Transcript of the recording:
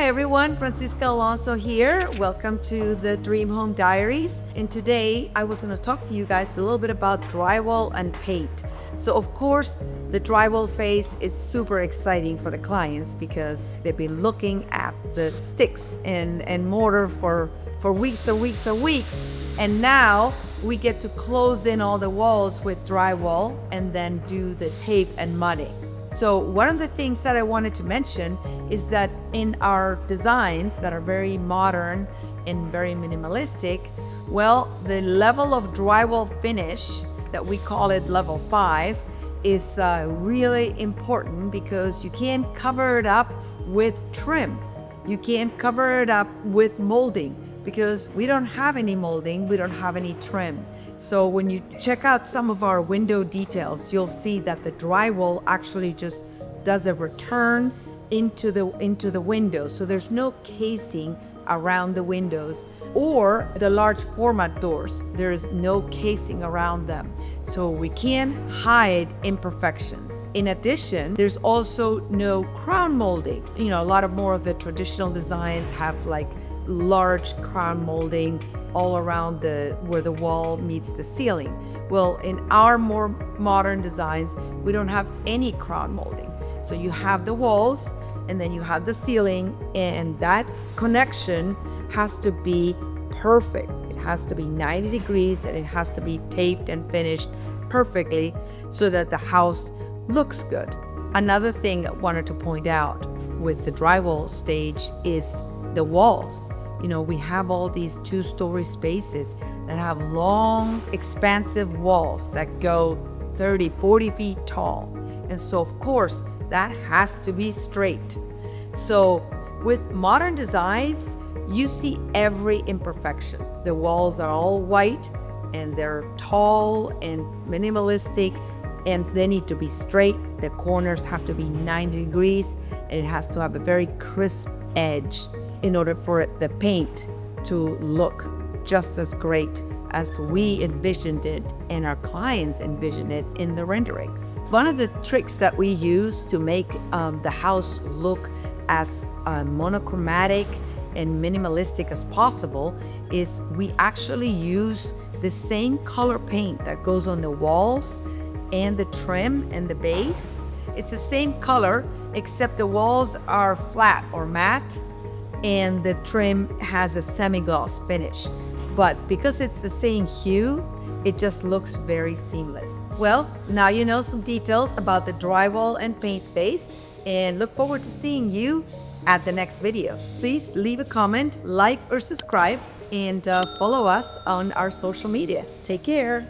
everyone, Francisca Alonso here. Welcome to the Dream Home Diaries. And today I was going to talk to you guys a little bit about drywall and paint. So of course, the drywall phase is super exciting for the clients because they've been looking at the sticks and mortar for weeks and weeks and weeks. And now we get to close in all the walls with drywall and then do the tape and mudding. So one of the things that I wanted to mention is that in our designs that are very modern and very minimalistic, well, the level of drywall finish that we call it level 5 is really important because you can't cover it up with trim. You can't cover it up with molding because we don't have any molding, we don't have any trim. So when you check out some of our window details, you'll see that the drywall actually just does a return into the window. So there's no casing around the windows, or the large format doors. There's no casing around them. So we can hide imperfections. In addition, there's also no crown molding. You know, a lot of more of the traditional designs have like large crown molding all around where the wall meets the ceiling. Well, in our more modern designs, we don't have any crown molding. So you have the walls and then you have the ceiling, and that connection has to be perfect. It has to be 90 degrees and it has to be taped and finished perfectly so that the house looks good. Another thing I wanted to point out with the drywall stage is the walls. You know, we have all these 2-story spaces that have long, expansive walls that go 30, 40 feet tall. And so, of course, that has to be straight. So with modern designs, you see every imperfection. The walls are all white and they're tall and minimalistic, and they need to be straight. The corners have to be 90 degrees and it has to have a very crisp edge in order for the paint to look just as great as we envisioned it and our clients envisioned it in the renderings. One of the tricks that we use to make the house look as monochromatic and minimalistic as possible is we actually use the same color paint that goes on the walls and the trim and the base. It's the same color, except the walls are flat or matte and the trim has a semi-gloss finish. But because it's the same hue, it just looks very seamless. Well, now you know some details about the drywall and paint phase, and look forward to seeing you at the next video. Please leave a comment, like or subscribe, and follow us on our social media. Take care.